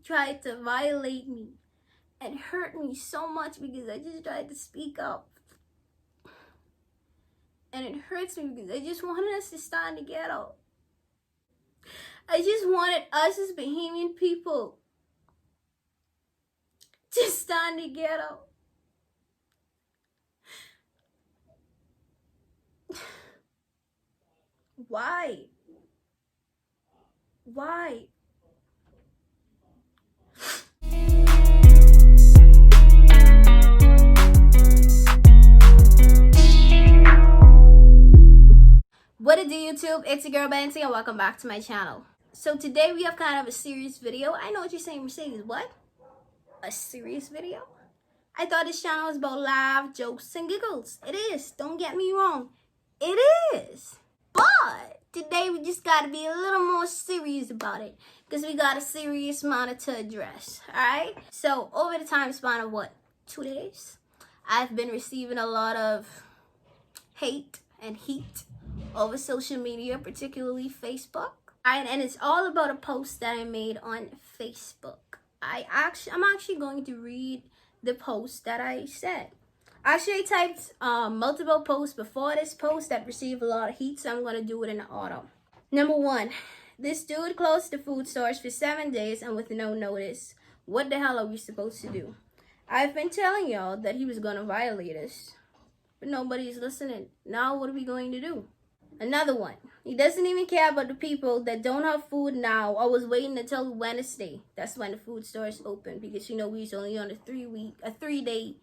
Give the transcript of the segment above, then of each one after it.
tried to violate me and hurt me so much because I just tried to speak up. And it hurts me because I just wanted us to stand together. I just wanted us as Bahamian people to stand together. Why? Why? What it do, YouTube? It's your girl Banty and welcome back to my channel. So today we have kind of a serious video. I know what you're saying, Mercedes. What? A serious video? I thought this channel was about laugh, jokes, and giggles. It is. Don't get me wrong. It is. But today we just got to be a little more serious about it because we got a serious matter to address. Alright? So over the time span of what? 2 days? I've been receiving a lot of hate and heat over social media, particularly Facebook. And it's all about a post that I made on Facebook. I'm actually going to read the post that I said. Actually, I typed multiple posts before this post that received a lot of heat, so I'm going to do it in order. Number 1, this dude closed the food stores for 7 days and with no notice. What the hell are we supposed to do? I've been telling y'all that he was going to violate us, but nobody's listening. Now what are we going to do? Another one. He doesn't even care about the people that don't have food now. I was waiting until Wednesday. That's when the food stores open because, we was only on a 3-day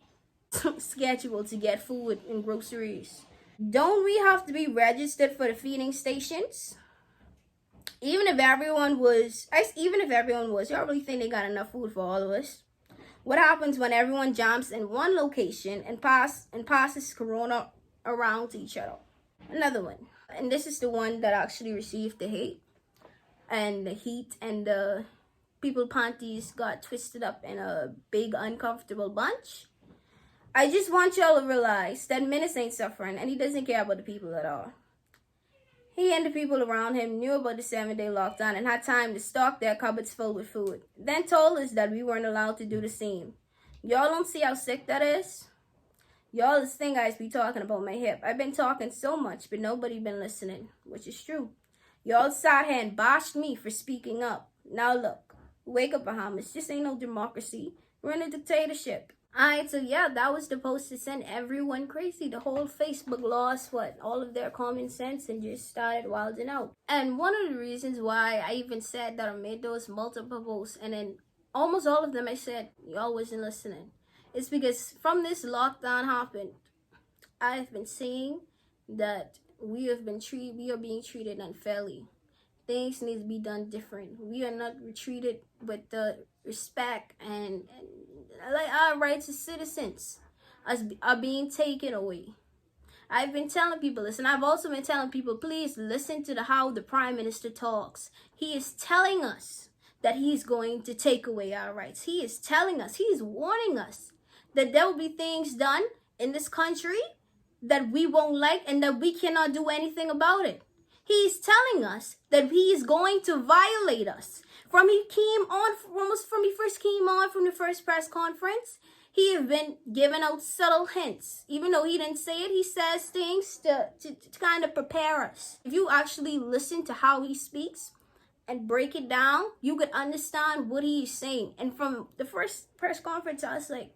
schedule to get food and groceries. Don't we have to be registered for the feeding stations? Even if everyone was, y'all really think they got enough food for all of us? What happens when everyone jumps in one location and passes corona around to each other? Another one. And this is the one that actually received the hate and the heat, and the people panties got twisted up in a big uncomfortable bunch. I just want y'all to realize that Menace ain't suffering and he doesn't care about the people at all. He and the people around him knew about the 7-day lockdown and had time to stock their cupboards filled with food. Then told us that we weren't allowed to do the same. Y'all don't see how sick that is? Y'all this thing guys be talking about my hip. I've been talking so much, but nobody been listening, which is true. Y'all sat here and bashed me for speaking up. Now look, wake up, Bahamas. This ain't no democracy. We're in a dictatorship. Alright, so yeah, that was the post to send everyone crazy. The whole Facebook lost all of their common sense and just started wilding out. And one of the reasons why I even said that I made those multiple posts, and then almost all of them I said y'all wasn't listening. It's because from this lockdown happened, I've been seeing that we are being treated unfairly. Things need to be done different. We are not treated with the respect and like our rights as citizens are being taken away. I've been telling people this, and I've also been telling people, please listen to how the Prime Minister talks. He is telling us that he's going to take away our rights. He is telling us, he is warning us that there will be things done in this country that we won't like and that we cannot do anything about it. He's telling us that he is going to violate us. From he first came on from the first press conference, he have been giving out subtle hints. Even though he didn't say it, he says things to kind of prepare us. If you actually listen to how he speaks and break it down, you could understand what he is saying. And from the first press conference, I was like,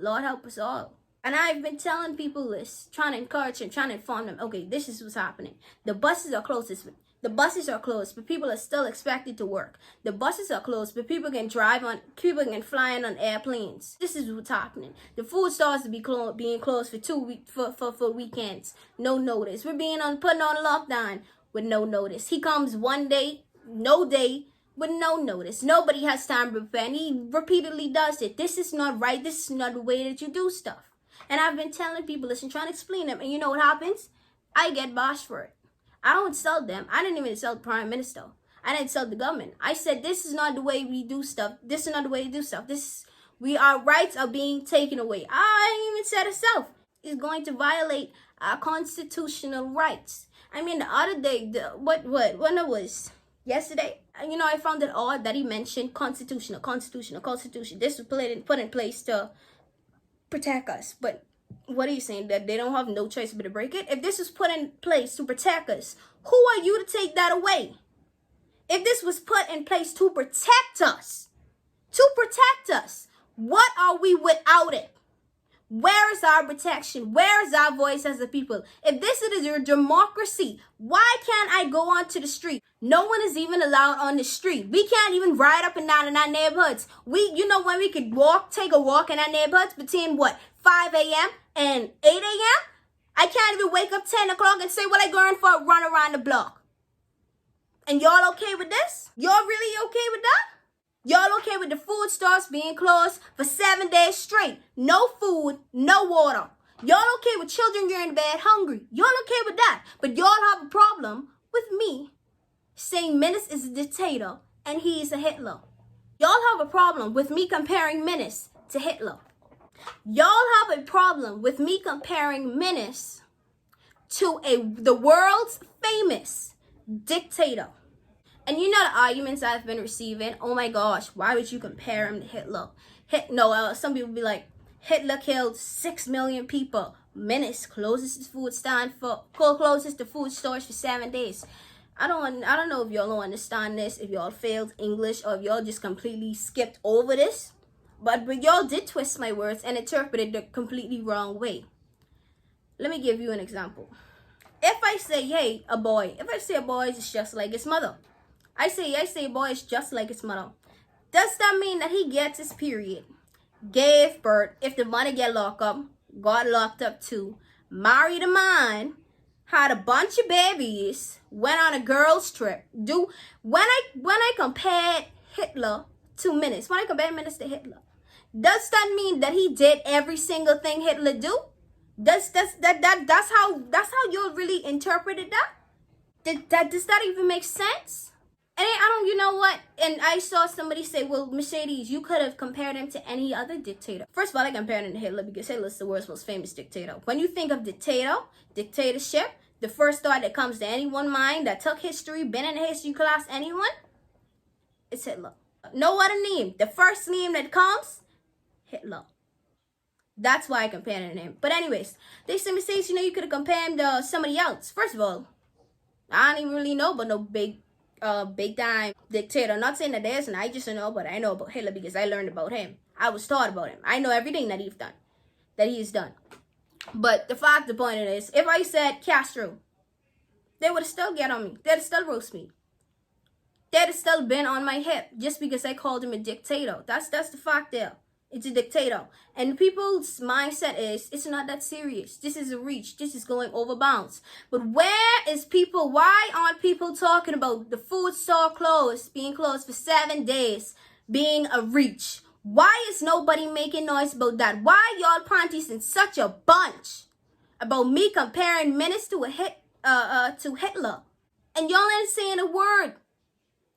Lord help us all. And I've been telling people this, trying to encourage them, trying to inform them, okay, this is what's happening. The buses are closed. The buses are closed, but people are still expected to work. The buses are closed, but people can fly in on airplanes. This is what's happening. The food stores are being closed for 2 weeks for weekends. No notice. We're putting on lockdown with no notice. He comes one day, no day, with no notice. Nobody has time to prepare, and he repeatedly does it. This is not right. This is not the way that you do stuff. And I've been telling people this and trying to explain them. And you know what happens? I get bashed for it. I don't insult them. I didn't even insult the Prime Minister. I didn't insult the government. I said this is not the way we do stuff. This is not the way to do stuff. Our rights are being taken away. I even said itself. It's going to violate our constitutional rights. I mean, the other day, yesterday. And I found it odd that he mentioned constitution. This was put in place to protect us. But what are you saying? That they don't have no choice but to break it? If this was put in place to protect us, who are you to take that away? If this was put in place to protect us, what are we without it? Where is our protection? Where is our voice as a people? If this is your democracy, why can't I go onto the street? No one is even allowed on the street. We can't even ride up and down in our neighborhoods. When we could take a walk in our neighborhoods between 5 a.m. and 8 a.m.? I can't even wake up 10 o'clock and say, well, I'm going for a run around the block. And y'all okay with this? Y'all really okay with that? Y'all okay with the food stores being closed for 7 days straight? No food, no water. Y'all okay with children going to bed hungry? Y'all okay with that? But y'all have a problem with me saying Menace is a dictator and he's a Hitler. Y'all have a problem with me comparing Menace to Hitler. Y'all have a problem with me comparing Menace to the world's famous dictator. And the arguments I've been receiving, oh my gosh, why would you compare him to Hitler? Some people be like, Hitler killed 6 million people. Menace closes the food stores for 7 days. I don't know if y'all don't understand this, if y'all failed English, or if y'all just completely skipped over this. But y'all did twist my words and interpreted the completely wrong way. Let me give you an example. If I say, a boy is just like his mother. I say a boy is just like his mother. Does that mean that he gets his period, gave birth, if the mother get locked up, got locked up too, married a man, had a bunch of babies, went on a girls trip? When I compared Hitler to Menace, when I compared Menace to Hitler, does that mean that he did every single thing Hitler do? That's how you really interpreted that? Does that even make sense? And you know what? And I saw somebody say, well, Mercedes, you could have compared him to any other dictator. First of all, I compared him to Hitler because Hitler's the world's most famous dictator. When you think of dictatorship, the first thought that comes to anyone's mind that took history, been in a history class, anyone, it's Hitler. No other name. The first name that comes, Hitler. That's why I compared him to him. But anyways, they say, Mercedes, you could have compared him to somebody else. First of all, I don't even really know about no big time dictator. I'm not saying that there isn't. I just know, but I know about Hitler because I learned about him. I was taught about him. I know everything that he's done. But the point is, if I said Castro, they would have still get on me. They'd have still roast me. They'd have still been on my hip just because I called him a dictator. That's the fact there. It's a dictator. And people's mindset is, it's not that serious. This is a reach. This is going over bounds. But why aren't people talking about the food store being closed for 7 days, being a reach? Why is nobody making noise about that? Why y'all panties in such a bunch about me comparing Menace to Hitler? And y'all ain't saying a word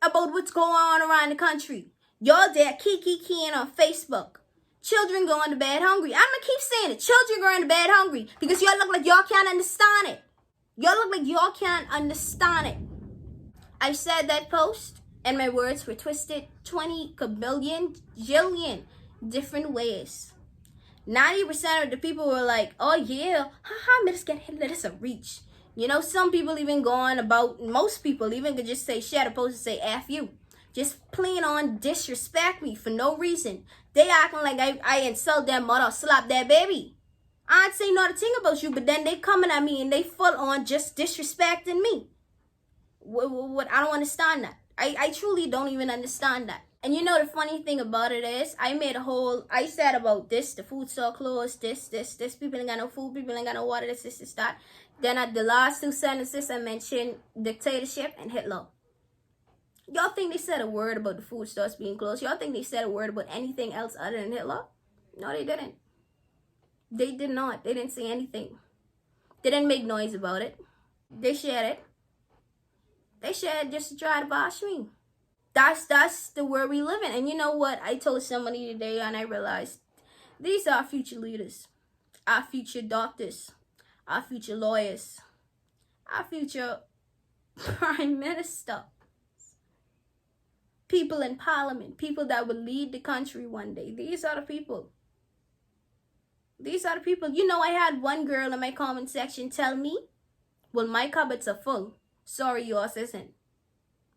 about what's going on around the country. Y'all there keying on Facebook. Children going to bed hungry. I'm gonna keep saying it. Children going to bed hungry because y'all look like y'all can't understand it. Y'all look like y'all can't understand it. I said that post and my words were twisted 20 billion jillion different ways. 90% of the people were like, oh yeah, let's get Hitler, that's a reach. Some people even most people even could just say share the post and say F you. Just plain on disrespect me for no reason. They acting like I insult their mother, slap their baby. I ain't say not a thing about you, but then they coming at me and they full on just disrespecting me. What I don't understand that. I truly don't even understand that. And the funny thing about it is, I said about this, the food store closed, this, people ain't got no food, people ain't got no water, this, that. Then at the last 2 sentences, I mentioned dictatorship and Hitler. Y'all think they said a word about the food stores being closed? Y'all think they said a word about anything else other than Hitler? No, they didn't. They did not. They didn't say anything. They didn't make noise about it. They shared it. They shared it just to try to bash me. That's the world we live in. And you know what? I told somebody today and I realized these are our future leaders, our future doctors, our future lawyers, our future prime minister. people in parliament, people that will lead the country one day. These are the people. These are the people. You know, I had one girl in my comment section tell me, well, my cupboards are full. Sorry, yours isn't.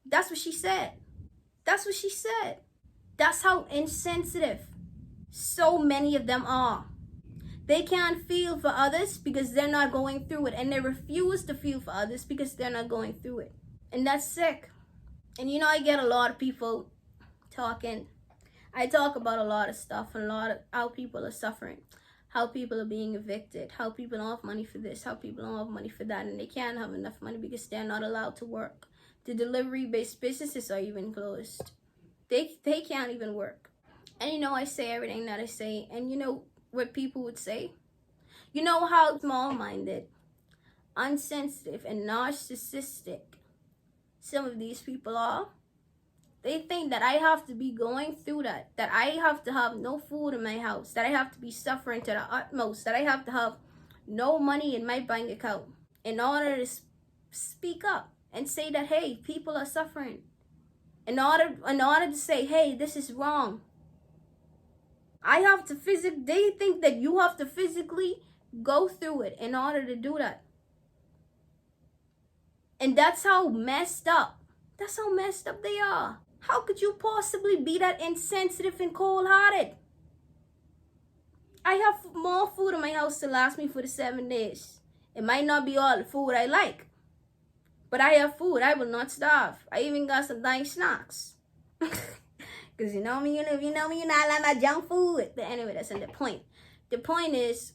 That's what she said. That's what she said. That's how insensitive so many of them are. They can't feel for others because they're not going through it. And they refuse to feel for others because they're not going through it. And that's sick. And you know, I get a lot of people talking. I talk about a lot of stuff and a lot of how people are suffering. How people are being evicted. How people don't have money for this. How people don't have money for that. And they can't have enough money because they're not allowed to work. The delivery-based businesses are even closed. They can't even work. And you know, I say everything that I say. And you know what people would say? You know how small-minded, unsensitive, and narcissistic some of these people are? They think that I have to be going through that I have to have no food in my house, that I have to be suffering to the utmost, that I have to have no money in my bank account in order to speak up and say that, hey, people are suffering. In order to say, hey, this is wrong. I have to they think that you have to physically go through it in order to do that. And that's how messed up. That's how messed up they are. How could you possibly be that insensitive and cold-hearted? I have more food in my house to last me for the 7 days. It might not be all the food I like, but I have food. I will not starve. I even got some nice snacks. Because you know me, you know me, you know I like my junk food. But anyway, that's not the point. The point is,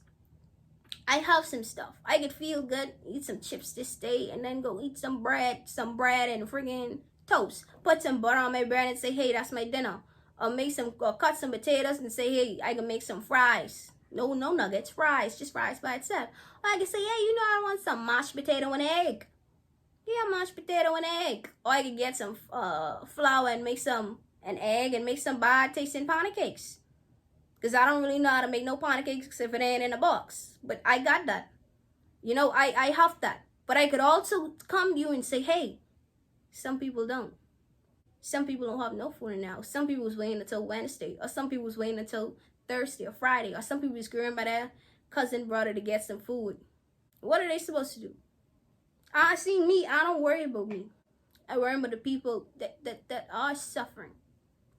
I have some stuff. I could feel good, eat some chips this day, and then go eat some bread and friggin' toast. Put some butter on my bread and say, hey, that's my dinner. Or cut some potatoes and say, hey, I can make some fries. No nuggets, fries, just fries by itself. Or I can say, hey, you know, I want some mashed potato and egg. Yeah, mashed potato and egg. Or I can get some flour and make an egg and make some bad tasting pancakes. Because I don't really know how to make no pancakes if it ain't in a box. But I got that. You know, I have that. But I could also come to you and say, hey, some people don't. Some people don't have no food in their house. Some people was waiting until Wednesday. Or some people was waiting until Thursday or Friday. Or some people was going by their cousin brother to get some food. What are they supposed to do? I see me. I don't worry about me. I worry about the people that are suffering.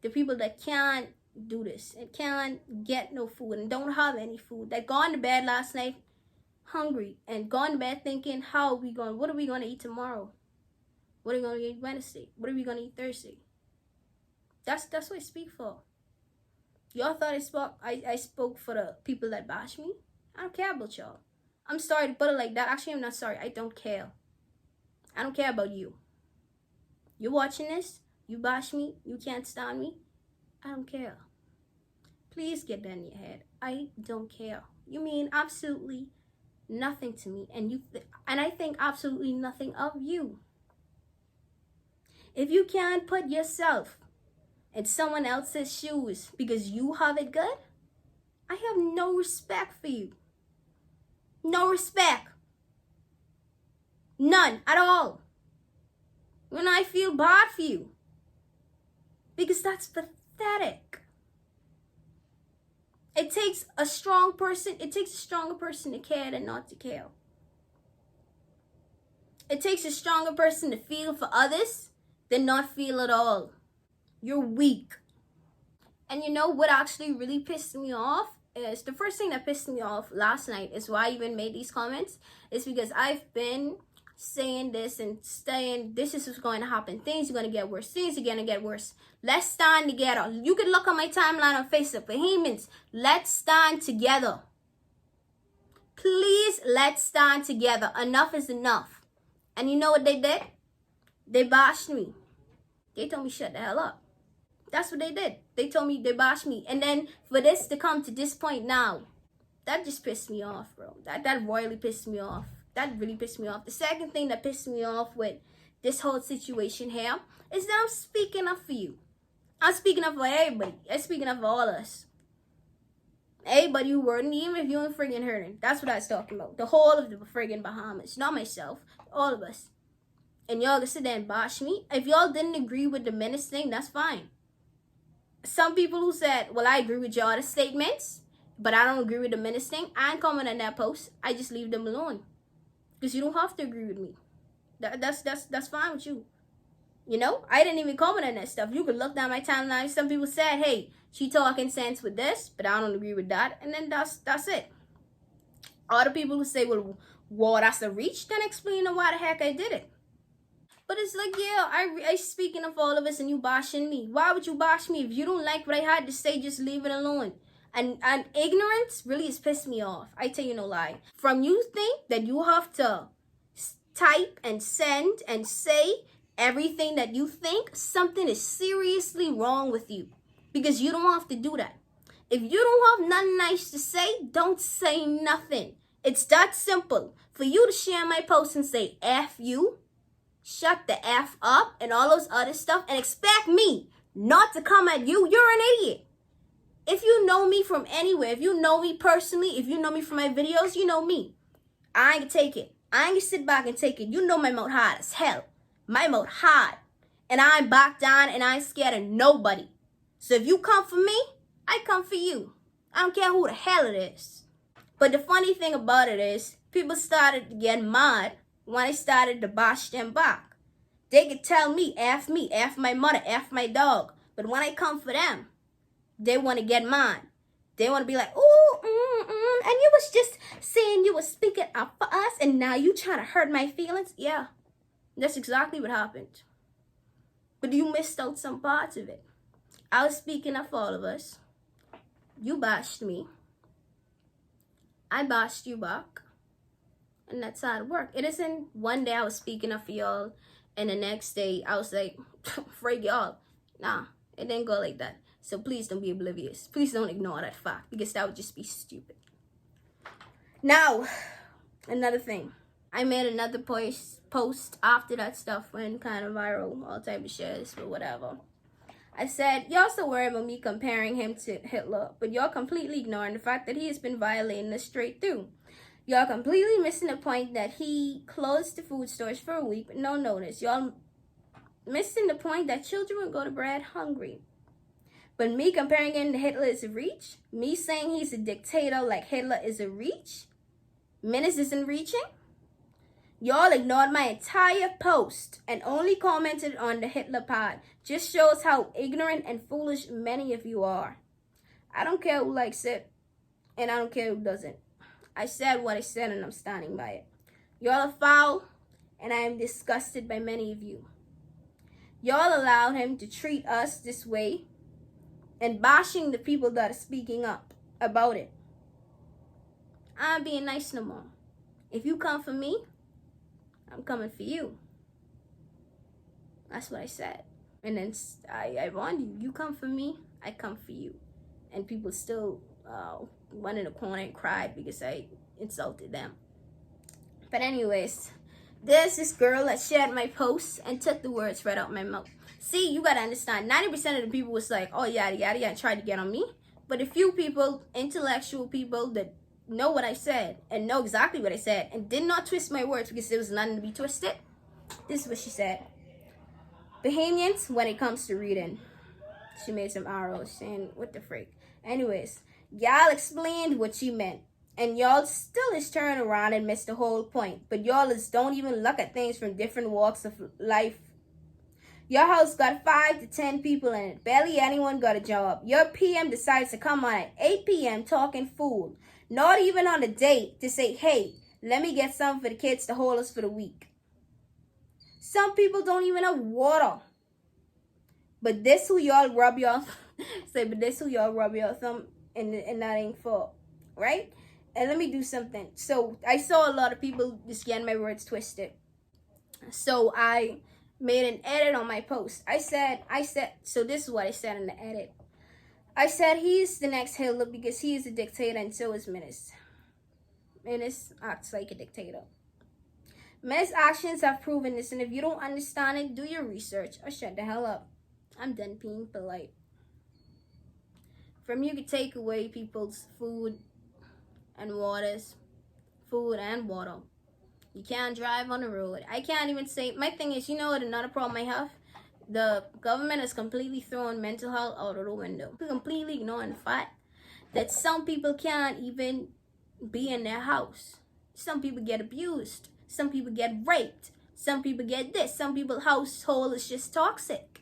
The people that can't do this and can't get no food and don't have any food. That gone to bed last night hungry and gone to bed thinking, what are we going to eat tomorrow? What are we going to eat Wednesday? What are we going to eat Thursday? That's what I speak for. Y'all thought I spoke for the people that bash me? I don't care about y'all. I'm sorry to put it like that. Actually, I'm not sorry. I don't care. I don't care about you. You're watching this. You bash me. You can't stand me. I don't care. Please get that in your head. I don't care. You mean absolutely nothing to me. And I think absolutely nothing of you. If you can't put yourself in someone else's shoes because you have it good, I have no respect for you. No respect. None at all. When I feel bad for you. Because that's pathetic. It takes a strong person. It takes a stronger person to care than not to care. It takes a stronger person to feel for others than not feel at all. You're weak. And you know what actually really pissed me off is the first thing that pissed me off last night is why I even made these comments is because I've been saying this and saying this is what's going to happen. Things are going to get worse. Things are going to get worse. Let's stand together. You can look on my timeline on Facebook. Bohemians, let's stand together. Please, let's stand together. Enough is enough. And you know what they did? They bashed me. They told me shut the hell up. That's what they did. They told me, they bashed me. And then for this to come to this point now, that just pissed me off, bro. That royally pissed me off. That really pissed me off. The second thing that pissed me off with this whole situation here is that I'm speaking up for you. I'm speaking up for everybody. I'm speaking up for all of us. Everybody who were, even if you ain't friggin' hurting. That's what I was talking about. The whole of the friggin' Bahamas. Not myself. All of us. and y'all can sit there and bash me. If y'all didn't agree with the menace thing, that's fine. Some people who said, well, I agree with y'all the statements, but I don't agree with the menace thing, I ain't comment on that post. I just leave them alone. Because you don't have to agree with me. That's fine with you. You know, I didn't even comment on that stuff. You could look down my timeline. Some people said, hey, she talking sense with this, but I don't agree with that. And then that's it. Other people who say, well, that's a reach, then explain why the heck I did it. But it's like, yeah, I speaking of all of us and you bashing me. Why would you bash me? If you don't like what I had to say, just leave it alone. And ignorance really has pissed me off. I tell you no lie. From you think that you have to type and send and say everything that you think, something is seriously wrong with you. Because you don't have to do that. If you don't have nothing nice to say, don't say nothing. It's that simple. For you to share my post and say F you, shut the F up, and all those other stuff, and expect me not to come at you, you're an idiot. If you know me from anywhere, if you know me personally, if you know me from my videos, you know me. I ain't gonna take it. I ain't gonna sit back and take it. You know my mouth hard as hell. My mouth hard. And I ain't back down and I ain't scared of nobody. So if you come for me, I come for you. I don't care who the hell it is. But the funny thing about it is, people started to get mad when I started to bash them back. They could tell me, F my mother, F my dog. But when I come for them, they want to get mad. They want to be like, ooh, and you was just saying you was speaking up for us, and now you trying to hurt my feelings? Yeah, that's exactly what happened. But you missed out some parts of it. I was speaking up for all of us. You bashed me. I bashed you back. And that's how it worked. It isn't one day I was speaking up for y'all, and the next day I was like, frig y'all. Nah, it didn't go like that. So please don't be oblivious. Please don't ignore that fact, because that would just be stupid. Now, another thing. I made another post after that stuff went kind of viral, all type of shares, but whatever. I said, y'all so worried about me comparing him to Hitler, but y'all completely ignoring the fact that he has been violating us straight through. Y'all completely missing the point that he closed the food stores for a week with no notice. Y'all missing the point that children would go to bed hungry. But me comparing him to Hitler is a reach. Me saying he's a dictator like Hitler is a reach. Menace isn't reaching. Y'all ignored my entire post and only commented on the Hitler part. Just shows how ignorant and foolish many of you are. I don't care who likes it, and I don't care who doesn't. I said what I said, and I'm standing by it. Y'all are foul, and I am disgusted by many of you. Y'all allowed him to treat us this way and bashing the people that are speaking up about it. I'm being nice no more. If you come for me, I'm coming for you. That's what I said. And then I warned you. You come for me, I come for you. And people still went in the corner and cried because I insulted them. But anyways, there's this girl that shared my post and took the words right out my mouth. See, you gotta understand, 90% of the people was like, oh, yada, yada, yada, tried to get on me. But a few people, intellectual people that know what I said and know exactly what I said and did not twist my words because there was nothing to be twisted. This is what she said. Bahamians, when it comes to reading. She made some arrows saying, what the freak. Anyways, y'all explained what she meant. And y'all still is turn around and miss the whole point. But y'all is don't even look at things from different walks of life. Your house got 5 to 10 people in it. Barely anyone got a job. Your PM decides to come on at 8 p.m. talking fool. Not even on a date to say, hey, let me get some for the kids to hold us for the week. Some people don't even have water. But this who y'all rub y'all thumb and that ain't for, right? And let me do something. So I saw a lot of people just getting my words twisted. So I made an edit on my post. I said, so this is what I said in the edit. I said he's the next Hitler because he is a dictator and so is Menace. Menace acts like a dictator. Menace's actions have proven this, and if you don't understand it, do your research or shut the hell up. I'm done being polite. From you could take away people's food and water. You can't drive on the road. I can't even say, my thing is, you know what, another problem I have? The government is completely throwing mental health out of the window. Completely ignoring the fact that some people can't even be in their house. Some people get abused. Some people get raped. Some people get this. Some people's household is just toxic.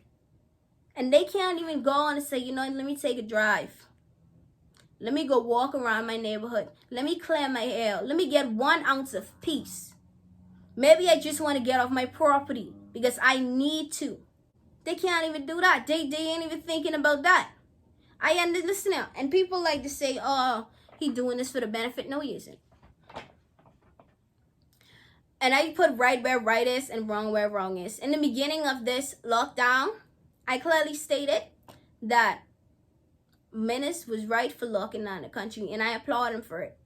And they can't even go on and say, you know, let me take a drive. Let me go walk around my neighborhood. Let me clear my hair. Let me get 1 ounce of peace. Maybe I just want to get off my property because I need to. They can't even do that. They ain't even thinking about that. Listen now. And people like to say, oh, he doing this for the benefit. No, he isn't. And I put right where right is and wrong where wrong is. In the beginning of this lockdown, I clearly stated that Menace was right for locking down the country, and I applaud him for it.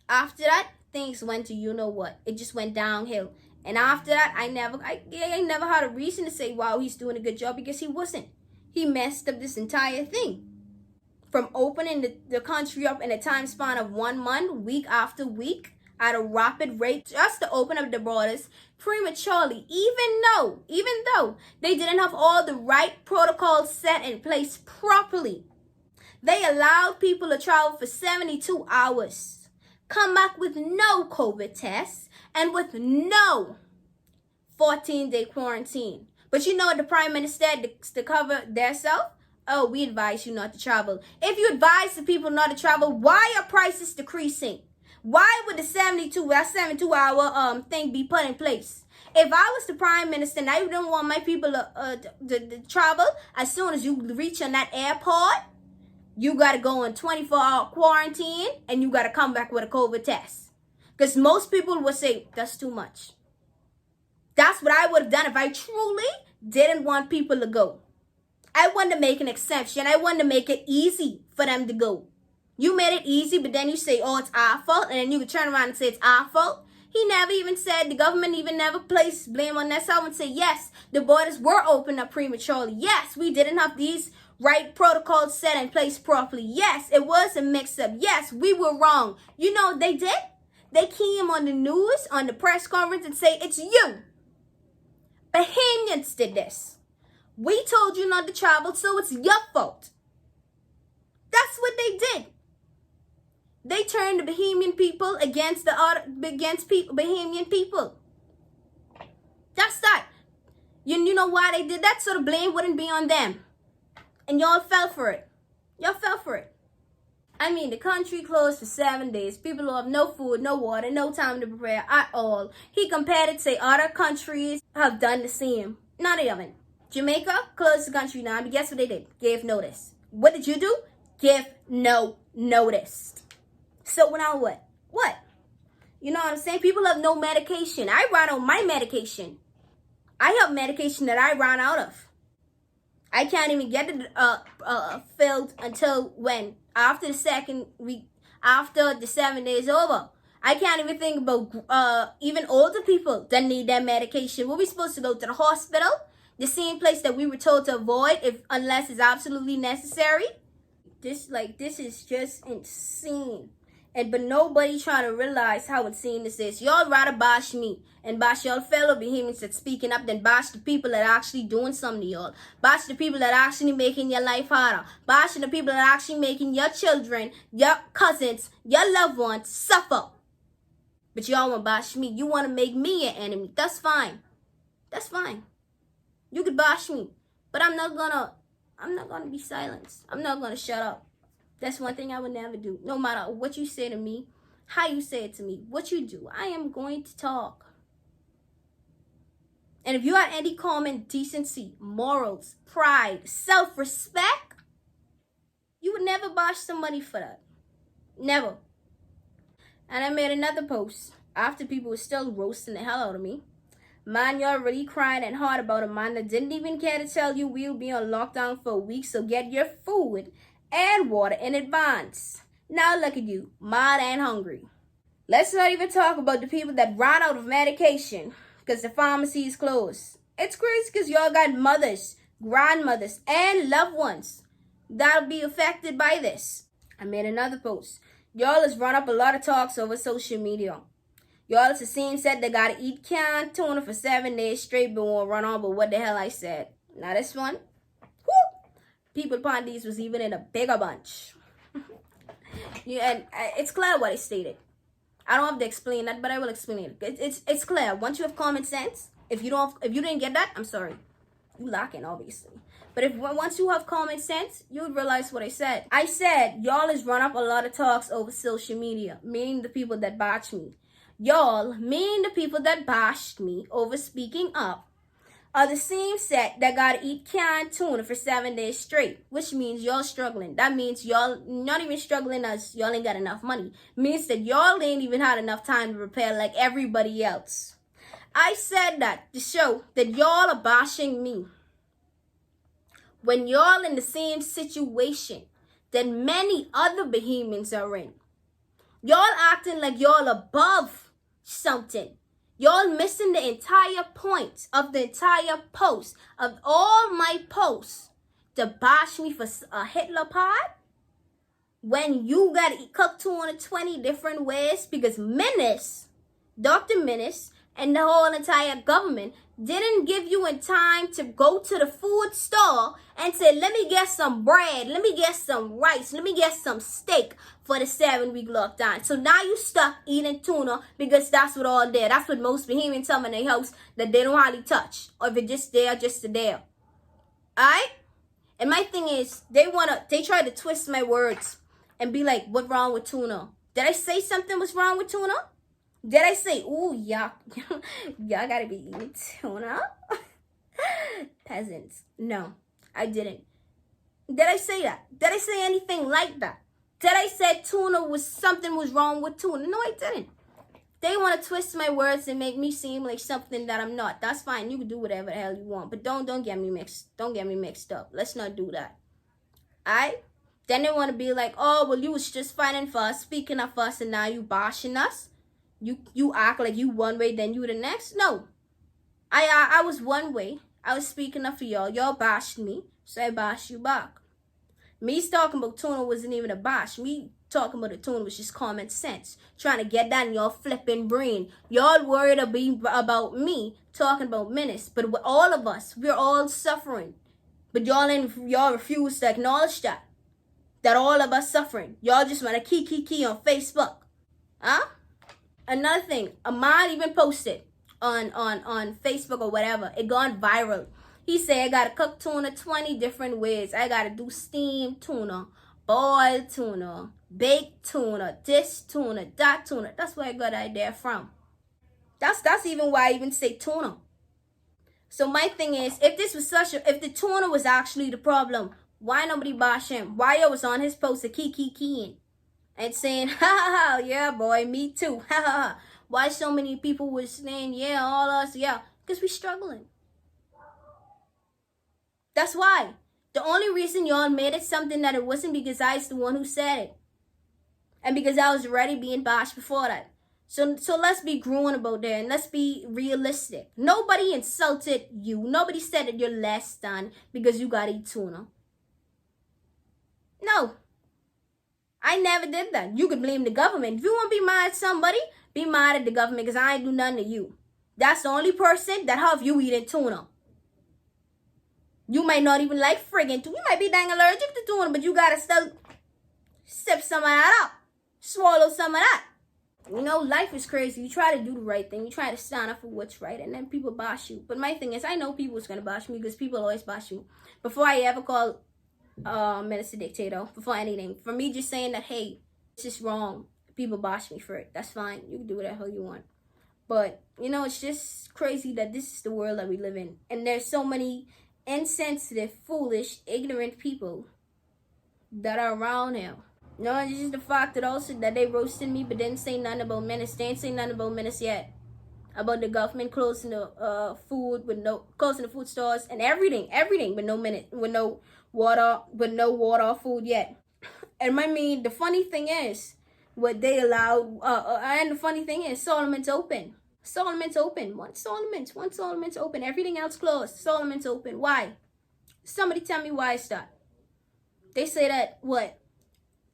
After that, things went to you know what. It just went downhill. And after that, I never had a reason to say, wow, he's doing a good job, because he wasn't. He messed up this entire thing. From opening the country up in a time span of 1 month, week after week, at a rapid rate, just to open up the borders prematurely, even though they didn't have all the right protocols set in place properly. They allowed people to travel for 72 hours, come back with no COVID tests, and with no 14-day quarantine. But you know what the Prime Minister said to cover theirself? Oh, we advise you not to travel. If you advise the people not to travel, why are prices decreasing? Why would the 72-hour thing be put in place? If I was the Prime Minister and I didn't want my people to travel, as soon as you reach on that airport, you got to go on 24-hour quarantine and you got to come back with a COVID test. Because most people would say, that's too much. That's what I would have done if I truly didn't want people to go. I wanted to make an exception. I wanted to make it easy for them to go. You made it easy, but then you say, oh, it's our fault. And then you could turn around and say it's our fault. He never even said, the government even never placed blame on themselves and say, yes, the borders were opened up prematurely. Yes, we didn't have these right protocols set in place properly. Yes, it was a mix-up. Yes, we were wrong. You know what they did? They came on the news, on the press conference, and say, it's you. Bahamians did this. We told you not to travel, so it's your fault. That's what they did. They turned the Bahamian people against Bahamian people. That's that. You know why they did that? So the blame wouldn't be on them. And y'all fell for it. Y'all fell for it. I mean, the country closed for 7 days. People have no food, no water, no time to prepare at all. He compared it to other countries have done the same. No, they haven't. Jamaica closed the country now, but guess what they did? Gave notice. What did you do? Give no notice. So now what? What? You know what I'm saying? People have no medication. I ran out of my medication. I have medication that I ran out of. I can't even get it filled until when? After the second week, after the 7 days over. I can't even think about even older people that need their medication. Were we supposed to go to the hospital? The same place that we were told to avoid unless it's absolutely necessary? This is just insane. But nobody trying to realize how insane this is. Y'all rather bash me and bash y'all fellow Bahamians that's speaking up than bash the people that are actually doing something to y'all. Bash the people that are actually making your life harder. Bash the people that are actually making your children, your cousins, your loved ones suffer. But y'all want to bash me. You want to make me an enemy. That's fine. That's fine. You could bash me. But I'm not gonna be silenced. I'm not gonna shut up. That's one thing I would never do. No matter what you say to me, how you say it to me, what you do, I am going to talk. And if you had any common decency, morals, pride, self-respect, you would never bash somebody for that. Never. And I made another post after people were still roasting the hell out of me. Man, you're really crying and hard about a man that didn't even care to tell you we'll be on lockdown for a week, so get your food and water in advance. Now look at you, mad and hungry. Let's not even talk about the people that ran out of medication because the pharmacy is closed. It's crazy because y'all got mothers, grandmothers, and loved ones that'll be affected by this. I made another post. Y'all has run up a lot of talks over social media. Y'all, it's the same set that gotta eat canned tuna for 7 days straight but won't run on. But what the hell I said? Now this one, whoo, people upon these was even in a bigger bunch. Yeah, and it's clear what I stated. I don't have to explain that, but I will explain it. It's clear. Once you have common sense, if you didn't get that, I'm sorry. You lacking, obviously. But once you have common sense, you would realize what I said. I said y'all is run up a lot of talks over social media, meaning the people that bash me. Y'all, meaning the people that bashed me over speaking up, are the same set that gotta eat canned tuna for 7 days straight, which means y'all struggling. That means y'all not even struggling as y'all ain't got enough money. Means that y'all ain't even had enough time to prepare like everybody else. I said that to show that y'all are bashing me when y'all in the same situation that many other Bahamians are in. Y'all acting like y'all above something. Y'all missing the entire point of the entire post, of all my posts, to bash me for a Hitler pod when you gotta cook 220 different ways because Dr. Menace, and the whole entire government didn't give you in time to go to the food store and say, let me get some bread, let me get some rice, let me get some steak for the 7-week lockdown. So now you stuck eating tuna because that's what all there. That's what most Bahamians tell me in their house that they don't hardly touch. Or if it's just there, just there. Alright? And my thing is, they try to twist my words and be like, what wrong with tuna? Did I say something was wrong with tuna? Did I say, ooh, y'all gotta be eating tuna? Peasants. No, I didn't. Did I say that? Did I say anything like that? Did I say something was wrong with tuna? No, I didn't. They want to twist my words and make me seem like something that I'm not. That's fine. You can do whatever the hell you want. But don't get me mixed up. Let's not do that. Alright? Then they want to be like, oh, well, you was just fighting for us, speaking of us, and now you bashing us. You act like you one way, then you the next. No, I was one way. I was speaking up for y'all. Y'all bashed me, so I bashed you back. Me talking about tuna wasn't even a bash. Me talking about the tuna was just common sense. Trying to get that in your flipping brain. Y'all worried about me talking about Menace, but with all of us, we're all suffering. But y'all refuse to acknowledge that all of us suffering. Y'all just want to key on Facebook, huh? Another thing, a man even posted on Facebook or whatever. It gone viral. He said, I gotta cook tuna 20 different ways. I gotta do steamed tuna, boiled tuna, baked tuna, this tuna, that tuna. That's where I got that idea from. That's even why I even say tuna. So my thing is, if the tuna was actually the problem, why nobody bash him? Why I was on his post keying and saying, ha ha ha, yeah boy, me too, ha ha ha. Why so many people was saying, yeah, all us, yeah, because we struggling. That's why. The only reason y'all made it something that it wasn't because I was the one who said it. And because I was already being bashed before that. So let's be growing about that and let's be realistic. Nobody insulted you. Nobody said that you're less than because you gotta eat tuna. No. I never did that. You could blame the government. If you want to be mad at somebody, be mad at the government because I ain't do nothing to you. That's the only person that have you eating tuna. You might not even like friggin' tuna. You might be dang allergic to tuna, but you gotta still sip some of that up. Swallow some of that. You know, life is crazy. You try to do the right thing. You try to stand up for what's right, and then people bash you. But my thing is, I know people is going to bash me because people always bash you. Before I ever call Minister Dictator, before anything, for me just saying that, hey, it's just wrong. People bash me for it. That's fine. You can do whatever you want. But, you know, it's just crazy that this is the world that we live in. And there's so many insensitive, foolish, ignorant people that are around here. No, it's just the fact that also that they roasted me but didn't say nothing about Menace. They didn't say nothing about Menace yet. About the government closing the closing the food stores and everything with no water or food yet. And I mean, the funny thing is, what they allowed, and the funny thing is, Solomon's open. Solomon's open. One Solomon's open. Everything else closed. Solomon's open. Why? Somebody tell me why it's that. They say that what?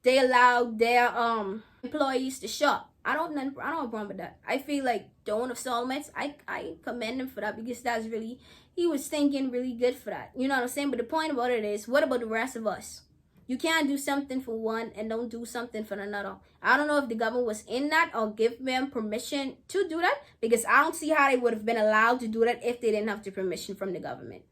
They allowed their employees to shop. I don't have a problem with that. I feel like the owner of Solomon's, I commend him for that, because that's really, he was thinking really good for that. You know what I'm saying? But the point about it is, what about the rest of us? You can't do something for one and don't do something for another. I don't know if the government was in that or give them permission to do that, because I don't see how they would have been allowed to do that if they didn't have the permission from the government.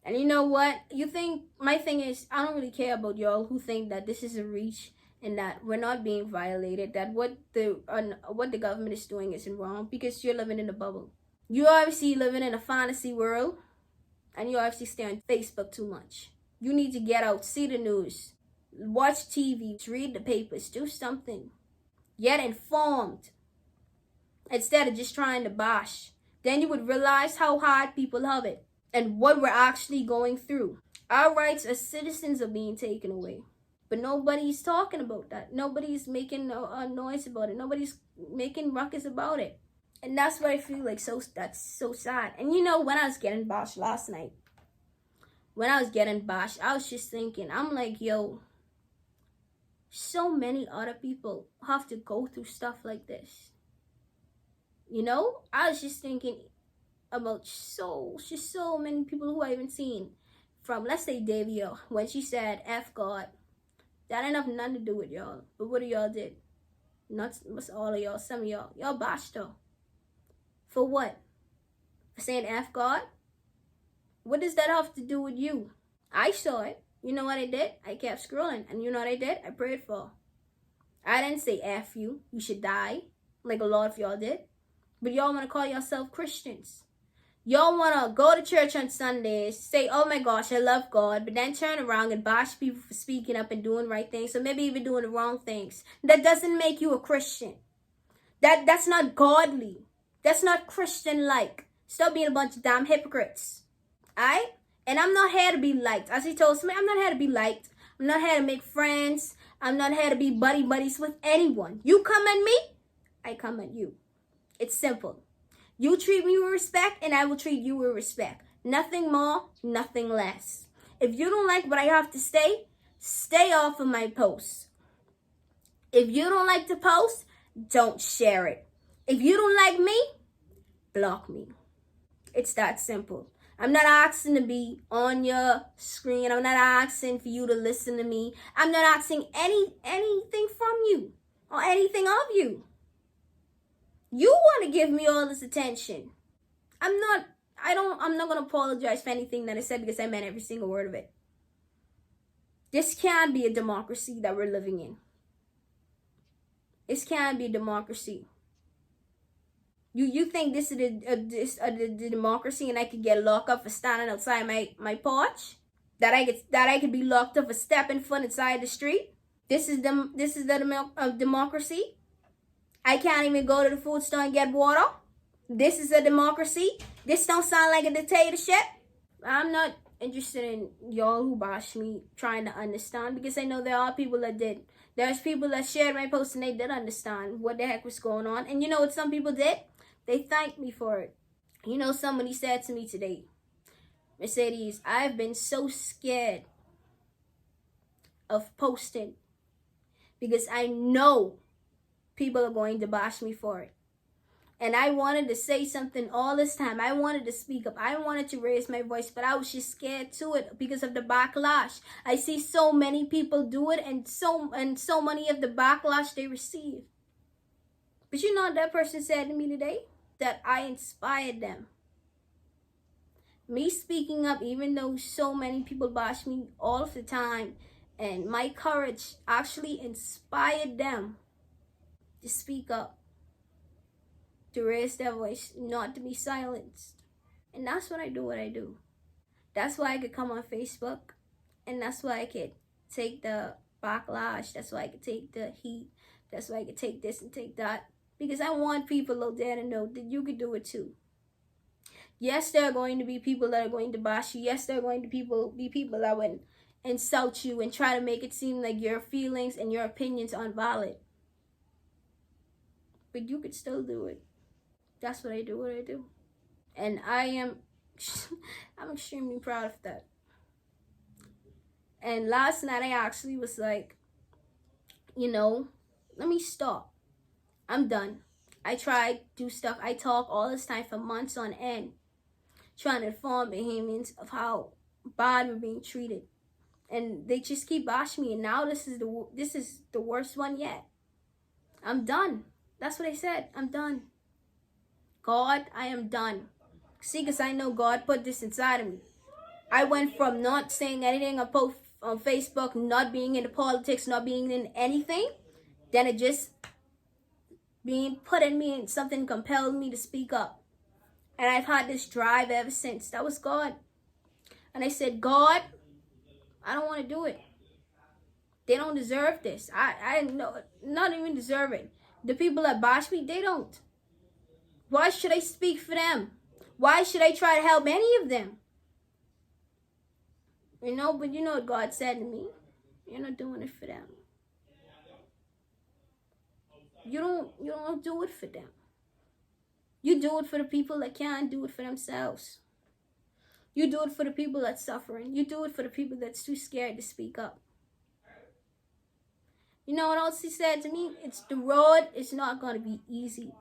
And you know what? You think, my thing is, I don't really care about y'all who think that this is a reach and that we're not being violated, that what the government is doing isn't wrong, because you're living in a bubble. You obviously living in a fantasy world, and you obviously stay on Facebook too much. You need to get out, see the news, watch TV, read the papers, do something. Get informed instead of just trying to bash. Then you would realize how hard people have it and what we're actually going through. Our rights as citizens are being taken away. But nobody's talking about that. Nobody's making a noise about it. Nobody's making ruckus about it. And that's what I feel like, that's so sad. And you know, when I was getting bashed last night, I was just thinking, I'm like, yo, so many other people have to go through stuff like this. You know, I was just thinking about so many people who I haven't seen. From, let's say, Davia, when she said, F God. That ain't have nothing to do with y'all. But what y'all did? Not all of y'all, some of y'all. Y'all bashed her. For what? For saying F God? What does that have to do with you? I saw it. You know what I did? I kept scrolling. And you know what I did? I prayed for her. I didn't say F you. You should die. Like a lot of y'all did. But y'all want to call yourself Christians. Y'all want to go to church on Sundays, say, oh my gosh, I love God, but then turn around and bash people for speaking up and doing right things, or maybe even doing the wrong things. That doesn't make you a Christian. That's not godly. That's not Christian-like. Stop being a bunch of damn hypocrites. Alright? And I'm not here to be liked. As he told me, I'm not here to be liked. I'm not here to make friends. I'm not here to be buddies with anyone. You come at me, I come at you. It's simple. You treat me with respect, and I will treat you with respect. Nothing more, nothing less. If you don't like what I have to say, stay off of my posts. If you don't like the post, don't share it. If you don't like me, block me. It's that simple. I'm not asking to be on your screen. I'm not asking for you to listen to me. I'm not asking anything from you or anything of you. You want to give me all this attention. I'm not going to apologize for anything that I said, because I meant every single word of it. This can't be a democracy that we're living in. This can't be a democracy. You think this is a democracy, and I could get locked up for standing outside my porch? That I could be locked up for stepping foot inside the street? This is the democracy? I can't even go to the food store and get water? This is a democracy? This don't sound like a dictatorship? I'm not interested in y'all who bash me trying to understand, because I know there are people that did. There's people that shared my post and they did understand what the heck was going on. And you know what some people did? They thanked me for it. You know, somebody said to me today, Mercedes, I've been so scared of posting because I know people are going to bash me for it. And I wanted to say something all this time. I wanted to speak up. I wanted to raise my voice, but I was just scared to it because of the backlash. I see so many people do it, and so many of the backlash they receive. But you know what that person said to me today? That I inspired them. Me speaking up, even though so many people bash me all of the time, and my courage actually inspired them to speak up, to raise their voice, not to be silenced. And that's what I do. That's why I could come on Facebook, and that's why I could take the backlash. That's why I could take the heat. That's why I could take this and take that. Because I want people out there to know that you could do it too. Yes, there are going to be people that are going to bash you. Yes, there are going to be people that would insult you and try to make it seem like your feelings and your opinions aren't valid. But you could still do it. That's what I do. And I'm extremely proud of that. And last night I actually was like, you know, let me stop. I'm done. I tried to do stuff. I talk all this time for months on end, trying to inform Bahamians of how bad we're being treated, and they just keep bashing me. And now this is the worst one yet. I'm done. That's what I said. I'm done. God, I am done. See, because I know God put this inside of me. I went from not saying anything on Facebook, not being into politics, not being in anything, then it just being put in me and something compelled me to speak up. And I've had this drive ever since. That was God. And I said, God, I don't want to do it. They don't deserve this. I know, not even deserve it. The people that bash me, they don't. Why should I speak for them? Why should I try to help any of them? You know, but you know what God said to me? You're not doing it for them. You don't do it for them. You do it for the people that can't do it for themselves. You do it for the people that's suffering. You do it for the people that's too scared to speak up. You know what else he said to me? The road is not going to be easy.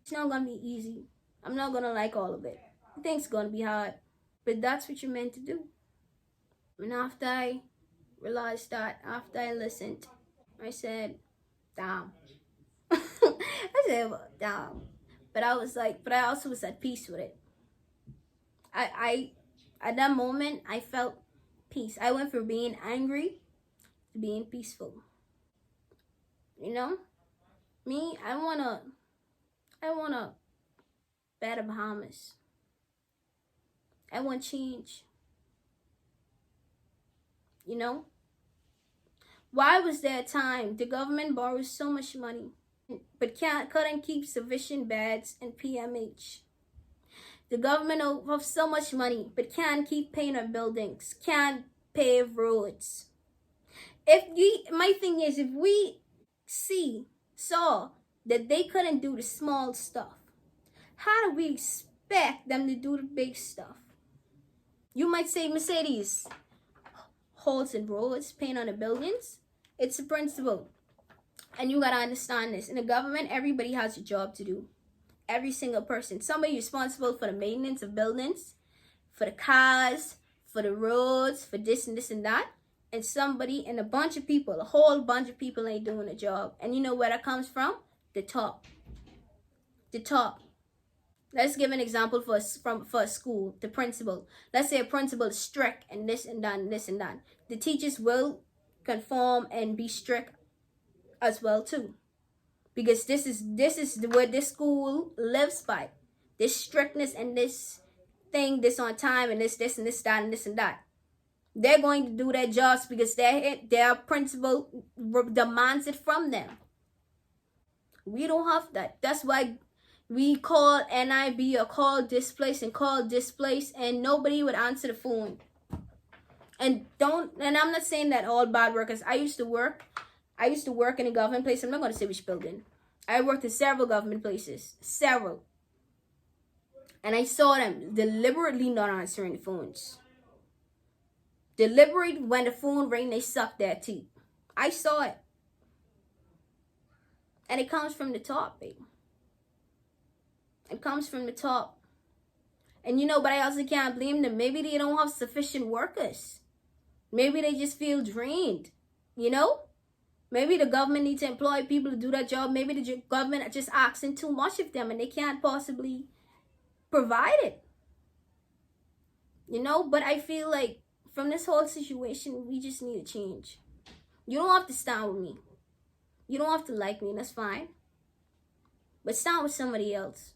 It's not going to be easy. I'm not going to like all of it. I think it's going to be hard. But that's what you're meant to do. And after I realized that, after I listened, I said, damn. I said, damn. But I also was at peace with it. I at that moment, I felt peace. I went from being angry to being peaceful. You know? Me, I wanna better Bahamas. I want change. You know? Why was there a time the government borrows so much money but couldn't keep sufficient beds in PMH? The government have so much money but can't keep paying our buildings, can't pave roads. My thing is, if we saw that they couldn't do the small stuff, how do we expect them to do the big stuff? You might say, Mercedes, holes in roads, paint on the buildings. It's a principle. And you gotta understand this. In the government, everybody has a job to do. Every single person. Somebody responsible for the maintenance of buildings, for the cars, for the roads, for this and this and that. And somebody and a bunch of people, a whole bunch of people ain't doing a job. And you know where that comes from? The top. The top. Let's give an example for a school, the principal. Let's say a principal is strict and this and that and this and that. The teachers will conform and be strict as well too. Because this is what this school lives by. This strictness and this thing, this on time and this and this, that and this and that. They're going to do their jobs because their principal demands it from them. We don't have that. That's why we call NIB or call this place and nobody would answer the phone. And I'm not saying that all bad workers. I used to work in a government place. I'm not going to say which building. I worked in several government places. Several. And I saw them deliberately not answering the phones. Deliberately, when the phone rang, they sucked their teeth. I saw it. And it comes from the top, babe. It comes from the top. And you know, but I also can't blame them. Maybe they don't have sufficient workers. Maybe they just feel drained. You know? Maybe the government needs to employ people to do that job. Maybe the government are just asking too much of them and they can't possibly provide it. You know? But I feel like from this whole situation, we just need to change. You don't have to stand with me. You don't have to like me, that's fine. But stand with somebody else.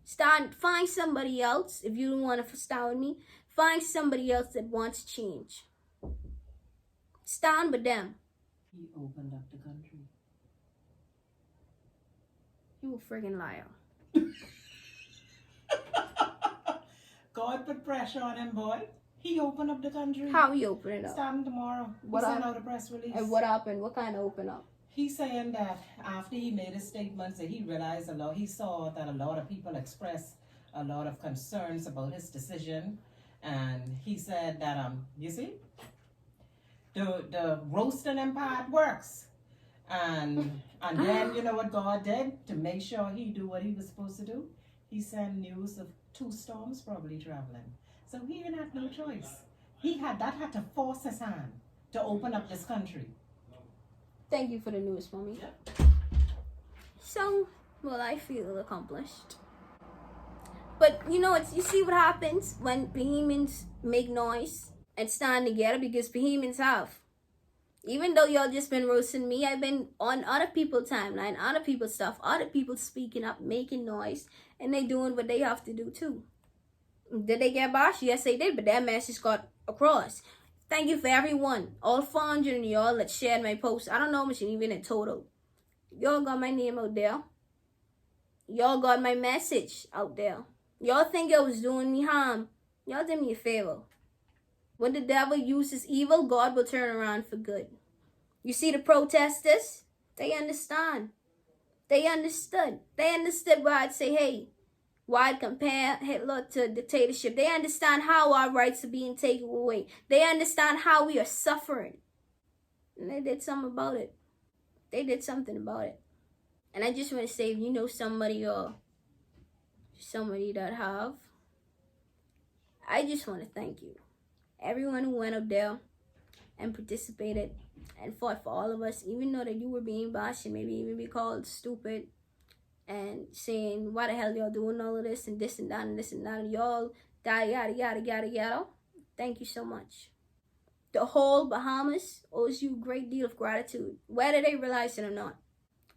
Find somebody else. If you don't want to stand with me, find somebody else that wants change. Stand with them. He opened up the country. You a friggin' liar. God put pressure on him, boy. He opened up the country. How he open it up? Starting tomorrow. He sent out a press release. And what happened? What kind of open up? He's saying that after he made his statements, that he realized he saw that a lot of people expressed a lot of concerns about his decision, and he said that you see, the roasting and part works, And then you know what God did to make sure he do what he was supposed to do? He sent news of two storms probably traveling. So he even had no choice. He had to force his hand to open up this country. Thank you for the news, mommy. So, well, I feel accomplished. But you know, you see what happens when Bohemians make noise and stand together, because Bohemians have. Even though y'all just been roasting me, I've been on other people's timeline, other people's stuff, other people speaking up, making noise, and they doing what they have to do too. Did they get bashed? Yes, they did, but that message got across. Thank you for everyone, all 400 of y'all that shared my post. I don't know how much even in total. Y'all got my name out there. Y'all got my message out there. Y'all think y'all was doing me harm. Y'all did me a favor. When the devil uses evil, God will turn around for good. You see the protesters? They understand. They understood. They understood why I'd say, hey, why I'd compare Hitler to dictatorship. They understand how our rights are being taken away. They understand how we are suffering. And they did something about it. They did something about it. And I just want to say, if you know somebody or somebody that have, I just want to thank you. Everyone who went up there and participated and fought for all of us, even though that you were being bashed and maybe even be called stupid and saying, why the hell y'all doing all of this and this and that and this and that, and y'all yada yada yada yada. Thank you so much. The whole Bahamas owes you a great deal of gratitude, whether they realize it or not.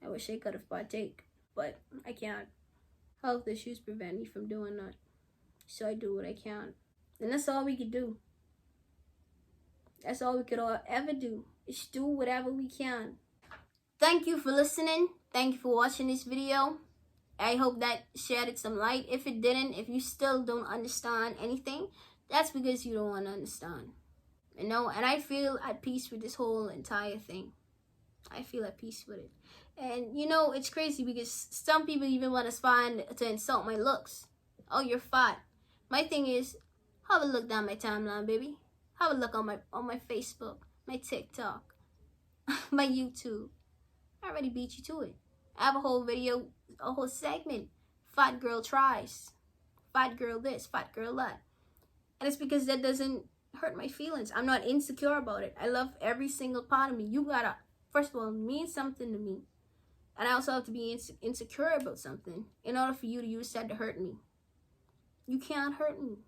I wish I could have partake, but I can't. Health issues prevent me from doing that. So I do what I can. And that's all we could do. That's all we could ever do, is do whatever we can. Thank you for listening. Thank you for watching this video. I hope that shed some light. If it didn't, if you still don't understand anything, that's because you don't want to understand. You know, and I feel at peace with this whole entire thing. I feel at peace with it. And you know, it's crazy because some people even want to insult my looks. Oh, you're fat. My thing is, have a look down my timeline, baby. Have a look on my Facebook, my TikTok, my YouTube. I already beat you to it. I have a whole video, a whole segment. Fat girl tries. Fat girl this, fat girl that. And it's because that doesn't hurt my feelings. I'm not insecure about it. I love every single part of me. You gotta, first of all, mean something to me. And I also have to be insecure about something in order for you to use that to hurt me. You can't hurt me.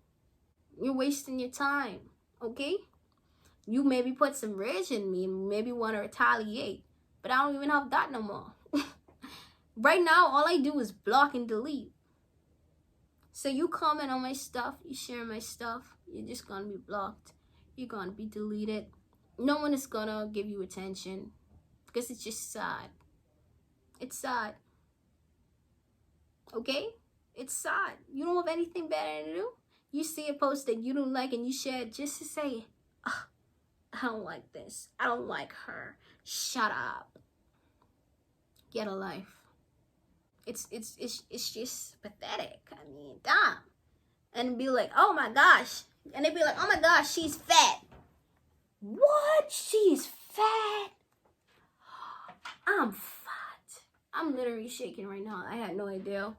You're wasting your time, okay? You maybe put some rage in me and maybe want to retaliate, but I don't even have that no more. Right now, all I do is block and delete. So you comment on my stuff, you share my stuff, you're just gonna be blocked. You're gonna be deleted. No one is gonna give you attention because it's just sad. It's sad. Okay? It's sad. You don't have anything better to do. You see a post that you don't like and you share it just to say, oh, I don't like this. I don't like her. Shut up. Get a life. It's just pathetic. I mean, damn. And be like, oh my gosh. And they'd be like, oh my gosh, she's fat. What? She's fat? I'm fat. I'm literally shaking right now. I had no idea.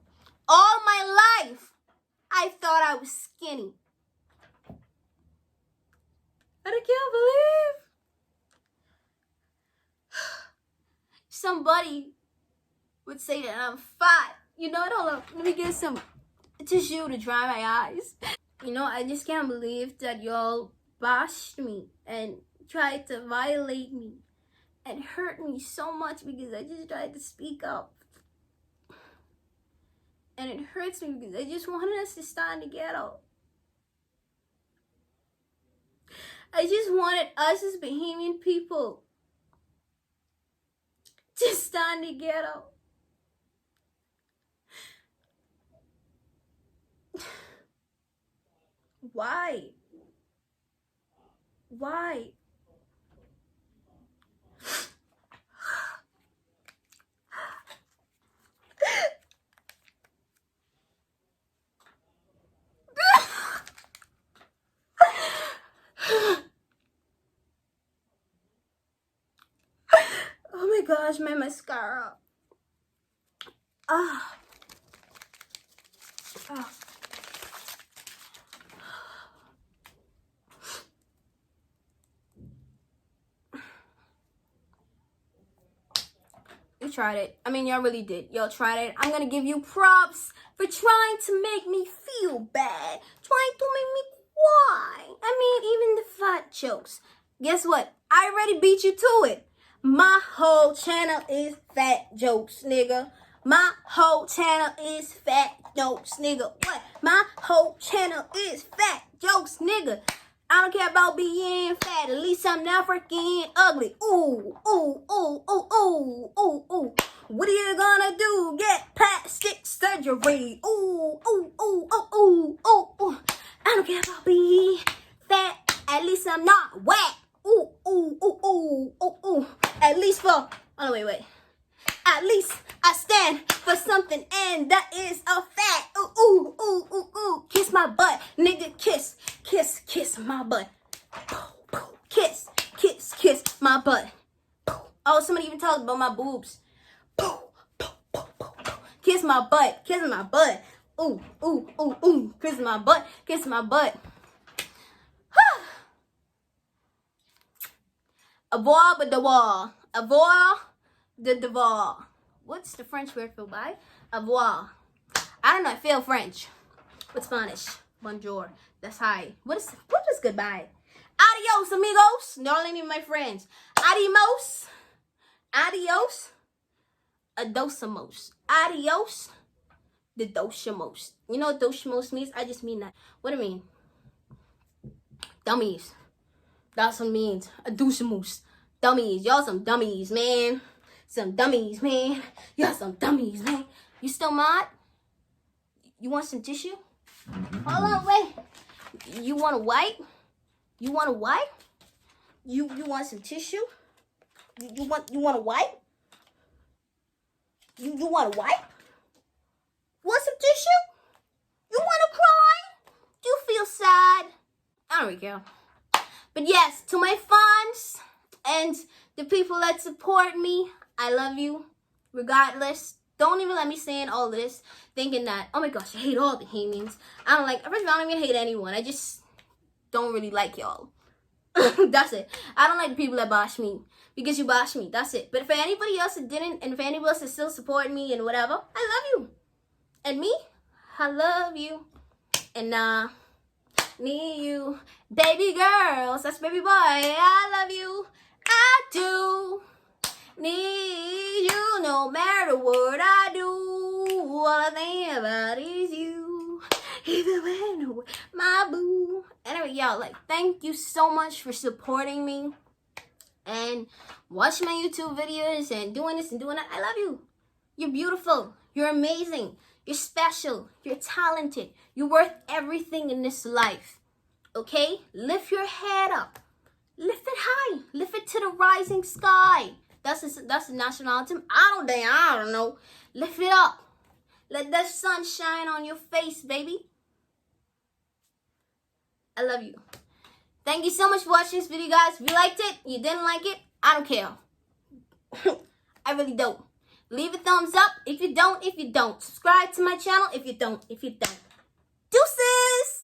All my life, I thought I was skinny. I can't believe somebody would say that I'm fat. You know, hold up. Let me get some tissue to dry my eyes. You know, I just can't believe that y'all bashed me and tried to violate me and hurt me so much because I just tried to speak up. And it hurts me because I just wanted us to stand together. I just wanted us as Bahamian people to stand together. Why? Why? Oh my gosh, my mascara. Ah. Ah. You tried it. I mean, y'all really did. Y'all tried it. I'm gonna give you props for trying to make me feel bad. Trying to make me cry. I mean, even the fat jokes. Guess what? I already beat you to it. My whole channel is fat jokes, nigga. My whole channel is fat jokes, nigga. What? My whole channel is fat jokes, nigga. I don't care about being fat. At least I'm not freaking ugly. Ooh, ooh, ooh, ooh, ooh, ooh, ooh. What are you gonna do? Get plastic surgery. Ooh, ooh, ooh, ooh, ooh, ooh, ooh. I don't care about being fat. At least I'm not wet. Ooh, ooh, ooh, ooh, ooh, ooh. At least for, oh, wait. At least I stand for something, and that is a fact. Ooh, ooh, ooh, ooh, ooh. Kiss my butt, nigga. Kiss, kiss, kiss my butt. Kiss, kiss, kiss my butt. Oh, somebody even talked about my boobs. Kiss my butt, kiss my butt. Ooh, ooh, ooh, ooh. Kiss my butt, kiss my butt. Avoir but the wall. Avoir the devoir. What's the French word for bye? Avoir. I don't know. I feel French. What's Spanish? Bonjour. That's hi. What is goodbye? Adios, amigos. No, only my friends. Adios. Adios. Adosamos. Adios. The doshamos. You know what doshamos means? I just mean that. What do I mean? Dummies. That's what it means. Adosamos. Dummies. Y'all some dummies, man. Some dummies, man. Y'all some dummies, man. You still mad? You want some tissue? Hold on, wait. You want a wipe? You want a wipe? You want some tissue? You want a wipe? You want a wipe? Want some tissue? You want to cry? Do you feel sad? I don't really care. But yes, to my fans and the people that support me, I love you regardless. Don't even let me say in all this thinking that, oh my gosh, I hate all the Hamans. I don't like, first of all, I don't even hate anyone. I just don't really like y'all. That's it. I don't like the people that bash me because you bash me. That's it. But for anybody else that didn't, and for anybody else that still support me and whatever, I love you. And me, I love you. And need you. Baby girls, that's baby boy. I love you. I do. Need you no matter what I do. All I think about is you. Even when my boo. Anyway, y'all, like, thank you so much for supporting me and watching my YouTube videos and doing this and doing that. I love you. You're beautiful. You're amazing. You're special. You're talented. You're worth everything in this life. Okay? Lift your head up. Lift it high. Lift it to the rising sky. That's the national anthem. I don't know. Lift it up. Let that sun shine on your face, baby. I love you. Thank you so much for watching this video, guys. If you liked it, you didn't like it, I don't care. I really don't. Leave a thumbs up if you don't. Subscribe to my channel if you don't. Deuces!